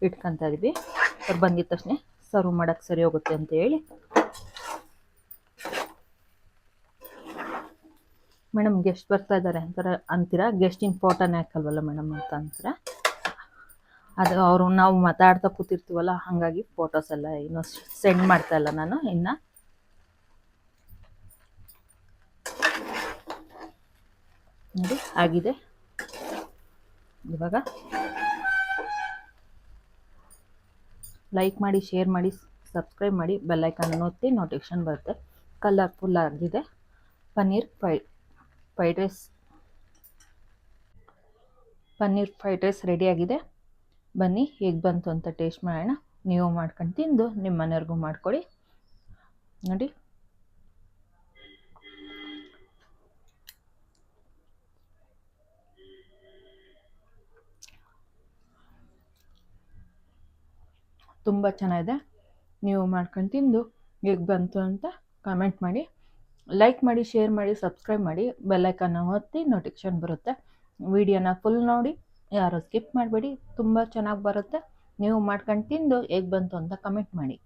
ಇಟ್ಕೊತಾ ಇದೀವಿ. ಅವ್ರು ಬಂದಿದ ತಕ್ಷಣ ಸರ್ವ್ ಮಾಡೋಕ್ಕೆ ಸರಿ ಹೋಗುತ್ತೆ ಅಂತ ಹೇಳಿ. ಮೇಡಮ್ ಗೆಸ್ಟ್ ಬರ್ತಾ ಇದ್ದಾರೆ ಅಂತೀರಾ, ಗೆಸ್ಟಿನ ಫೋಟೋನೇ ಹಾಕಲ್ವಲ್ಲ ಮೇಡಮ್ ಅಂತ ಅಂತೀರಾ. ಅದು ಅವರು ನಾವು ಮಾತಾಡ್ತಾ ಕೂತಿರ್ತೀವಲ್ಲ, ಹಾಗಾಗಿ ಫೋಟೋಸ್ ಎಲ್ಲ ಇನ್ನೂ ಸೆಂಡ್ ಮಾಡ್ತಾ ಇಲ್ಲ ನಾನು ಇನ್ನು. ನೋಡಿ ಆಗಿದೆ. ಇವಾಗ ಲೈಕ್ ಮಾಡಿ, ಶೇರ್ ಮಾಡಿ, ಸಬ್ಸ್ಕ್ರೈಬ್ ಮಾಡಿ, ಬೆಲ್ಲೈಕನ್ ಒತ್ತಿ ನೋಟಿಫಿಕೇಶನ್ ಬರುತ್ತೆ. ಕಲರ್ಫುಲ್ ಆಗಿದೆ. ಪನ್ನೀರ್ ಫ್ರೈಡ್ ರೈಸ್ ರೆಡಿಯಾಗಿದೆ. ಬನ್ನಿ ಹೇಗೆ ಬಂತು ಅಂತ ಟೇಸ್ಟ್ ಮಾಡೋಣ. ನೀವು ಮಾಡ್ಕೊಂಡು ತಿಂದು ನಿಮ್ಮ ಮನೆಯವ್ರಿಗೂ ಮಾಡಿಕೊಡಿ. ನೋಡಿ ತುಂಬ ಚೆನ್ನಾಗಿದೆ. ನೀವು ಮಾಡ್ಕೊಂಡು ತಿಂದು ಹೇಗೆ ಬಂತು ಅಂತ ಕಮೆಂಟ್ ಮಾಡಿ, ಲೈಕ್ ಮಾಡಿ, ಶೇರ್ ಮಾಡಿ, ಸಬ್ಸ್ಕ್ರೈಬ್ ಮಾಡಿ, ಬೆಲ್ಲೈಕನ್ನ ಒತ್ತಿ ನೋಟಿಫಿಕೇಶನ್ ಬರುತ್ತೆ. ವಿಡಿಯೋನ ಫುಲ್ ನೋಡಿ, ಯಾರು ಸ್ಕಿಪ್ ಮಾಡಬೇಡಿ, ತುಂಬ ಚೆನ್ನಾಗಿ ಬರುತ್ತೆ. ನೀವು ಮಾಡ್ಕೊಂಡು ತಿಂದು ಹೇಗೆ ಬಂತು ಅಂತ ಕಮೆಂಟ್ ಮಾಡಿ.